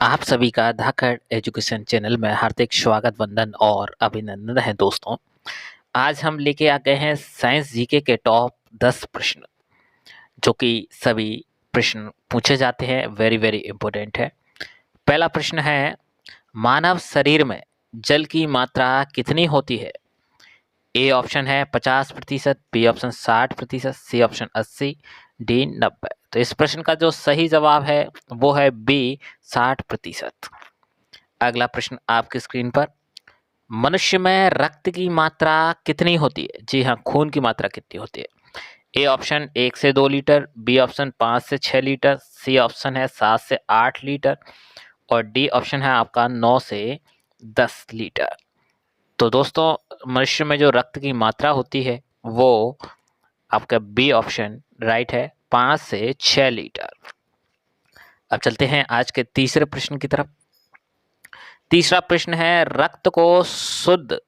आप सभी का धाकड़ एजुकेशन चैनल में हार्दिक स्वागत, वंदन और अभिनंदन है दोस्तों। आज हम लेके आ गए हैं साइंस जीके के टॉप 10 प्रश्न, जो कि सभी प्रश्न पूछे जाते हैं, वेरी वेरी इंपॉर्टेंट है। पहला प्रश्न है, मानव शरीर में जल की मात्रा कितनी होती है? ए ऑप्शन है 50%, B option 60%, C option 80, D 90। तो इस प्रश्न का जो सही जवाब है वो है बी 60%। अगला प्रश्न आपकी स्क्रीन पर, मनुष्य में रक्त की मात्रा कितनी होती है? जी हाँ, खून की मात्रा कितनी होती है? ए ऑप्शन 1 से 2 लीटर, बी ऑप्शन 5 से 6 लीटर, सी ऑप्शन है 7 से 8 लीटर और डी ऑप्शन है आपका 9 से 10 लीटर। तो दोस्तों, मनुष्य में जो रक्त की मात्रा होती है वो आपका बी ऑप्शन राइट है, 5 से 6 लीटर। अब चलते हैं आज के तीसरे प्रश्न की तरफ। तीसरा प्रश्न है, रक्त को शुद्ध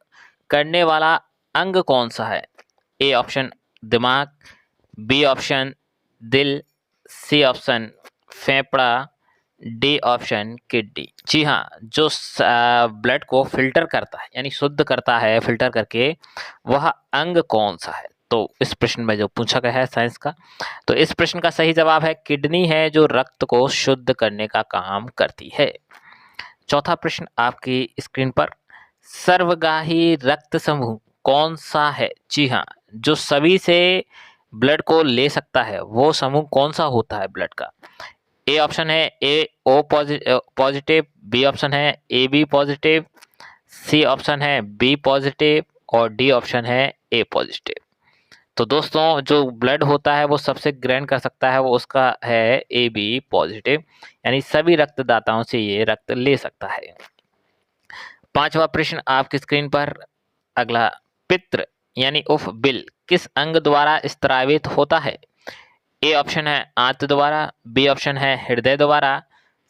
करने वाला अंग कौन सा है? ए ऑप्शन दिमाग, बी ऑप्शन दिल, सी ऑप्शन फेफड़ा, डी ऑप्शन किडनी। जी हाँ, जो ब्लड को फिल्टर करता है यानी शुद्ध करता है फिल्टर करके, वह अंग कौन सा है? तो इस प्रश्न में जो पूछा गया है साइंस का, तो इस प्रश्न का सही जवाब है किडनी है, जो रक्त को शुद्ध करने का काम करती है। चौथा प्रश्न आपकी स्क्रीन पर, सर्वगाही रक्त समूह कौन सा है? जी हाँ, जो सभी से ब्लड को ले सकता है वो समूह कौन सा होता है ब्लड का? ए ऑप्शन है A O positive, B option है A B positive, C option है बी पॉजिटिव और डी ऑप्शन है ए पॉजिटिव। तो दोस्तों, जो ब्लड होता है वो सबसे ग्रहण कर सकता है, वो उसका है ए बी पॉजिटिव, यानी सभी रक्तदाताओं से ये रक्त ले सकता है। पांचवा प्रश्न आपकी स्क्रीन पर, अगला, पित्र यानी उफ बिल किस अंग द्वारा स्त्रावित होता है? ए ऑप्शन है आंत द्वारा, बी ऑप्शन है हृदय द्वारा,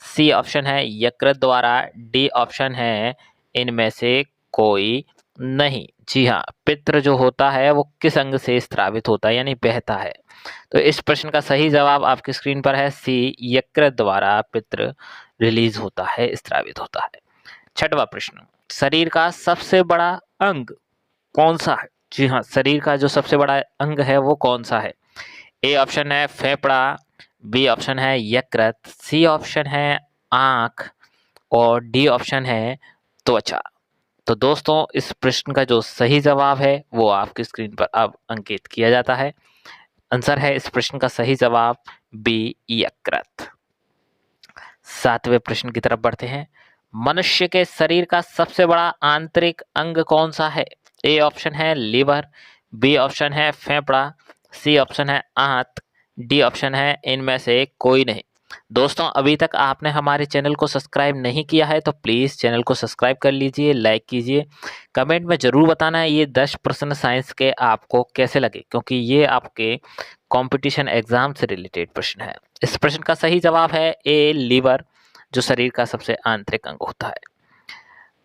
सी ऑप्शन है यकृत द्वारा, डी ऑप्शन है इनमें से कोई नहीं। जी हाँ, पित्र जो होता है वो किस अंग से स्त्रावित होता है यानी बहता है? तो इस प्रश्न का सही जवाब आपकी स्क्रीन पर है सी, यकृत द्वारा पित्र रिलीज होता है, स्त्रावित होता है। छठवां प्रश्न, शरीर का सबसे बड़ा अंग कौन सा है? जी हाँ, शरीर का जो सबसे बड़ा अंग है वो कौन सा है? ए ऑप्शन है फेफड़ा, बी ऑप्शन है यकृत, सी ऑप्शन है आंख और डी ऑप्शन है त्वचा। तो दोस्तों, इस प्रश्न का जो सही जवाब है वो आपकी स्क्रीन पर अब अंकित किया जाता है। आंसर है इस प्रश्न का सही जवाब बी, यकृत। सातवें प्रश्न की तरफ बढ़ते हैं। मनुष्य के शरीर का सबसे बड़ा आंतरिक अंग कौन सा है? ए ऑप्शन है लीवर, बी ऑप्शन है फेफड़ा, सी ऑप्शन है आंत, डी ऑप्शन है इनमें से कोई नहीं। दोस्तों, अभी तक आपने हमारे चैनल को सब्सक्राइब नहीं किया है तो प्लीज़ चैनल को सब्सक्राइब कर लीजिए, लाइक कीजिए। कमेंट में ज़रूर बताना है ये 10 प्रश्न साइंस के आपको कैसे लगे, क्योंकि ये आपके कंपटीशन एग्जाम से रिलेटेड प्रश्न है। इस प्रश्न का सही जवाब है ए, लीवर, जो शरीर का सबसे आंतरिक अंग होता है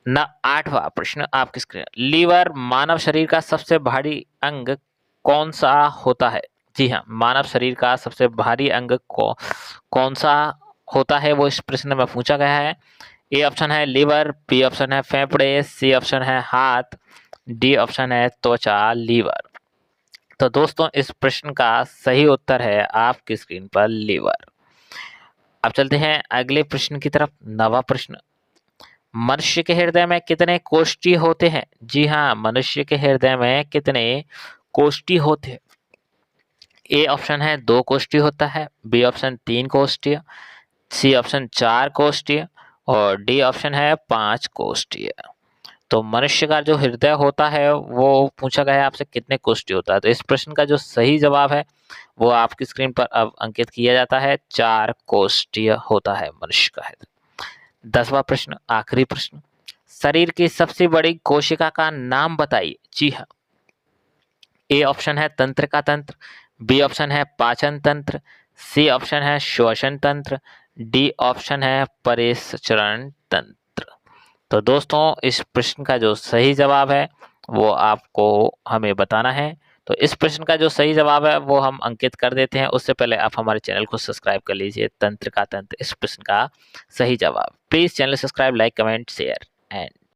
ना। आठवां प्रश्न आपकी स्क्रीन, लीवर मानव शरीर का सबसे भारी अंग कौन सा होता है? जी हाँ, मानव शरीर का सबसे भारी अंग कौन सा होता है वो इस प्रश्न में पूछा गया है। ए ऑप्शन है लीवर, बी ऑप्शन है फेफड़े, सी ऑप्शन है हाथ, डी ऑप्शन है त्वचा, लीवर। तो दोस्तों, इस प्रश्न का सही उत्तर है आपकी स्क्रीन पर लीवर। अब चलते हैं अगले प्रश्न की तरफ। नवा प्रश्न, मनुष्य के हृदय में कितने कोष्ठी होते हैं? जी हाँ, मनुष्य के हृदय में कितने कोष्ठी होते हैं? ए ऑप्शन है 2 कोष्ठी होता है, बी ऑप्शन 3 कोष्ठी, सी ऑप्शन 4 कोष्ठी और डी ऑप्शन है 5 कोष्ठी। तो मनुष्य का जो हृदय होता है वो पूछा गया है आपसे कितने कोष्ठी होता है, तो इस प्रश्न का जो सही जवाब है वो आपकी स्क्रीन पर अब अंकित किया जाता है, 4 कोष्ठीय होता है मनुष्य का हृदय। 10वां प्रश्न, आखिरी प्रश्न, शरीर की सबसे बड़ी कोशिका का नाम बताइए। जी हाँ, ए ऑप्शन है तंत्रिका तंत्र, बी ऑप्शन है पाचन तंत्र, सी ऑप्शन है श्वसन तंत्र, डी ऑप्शन है परिसंचरण तंत्र। तो दोस्तों, इस प्रश्न का जो सही जवाब है वो आपको हमें बताना है। तो इस प्रश्न का जो सही जवाब है वो हम अंकित कर देते हैं। उससे पहले आप हमारे चैनल को सब्सक्राइब कर लीजिए। तंत्र का तंत्र इस प्रश्न का सही जवाब। Please channel subscribe, like, comment, share and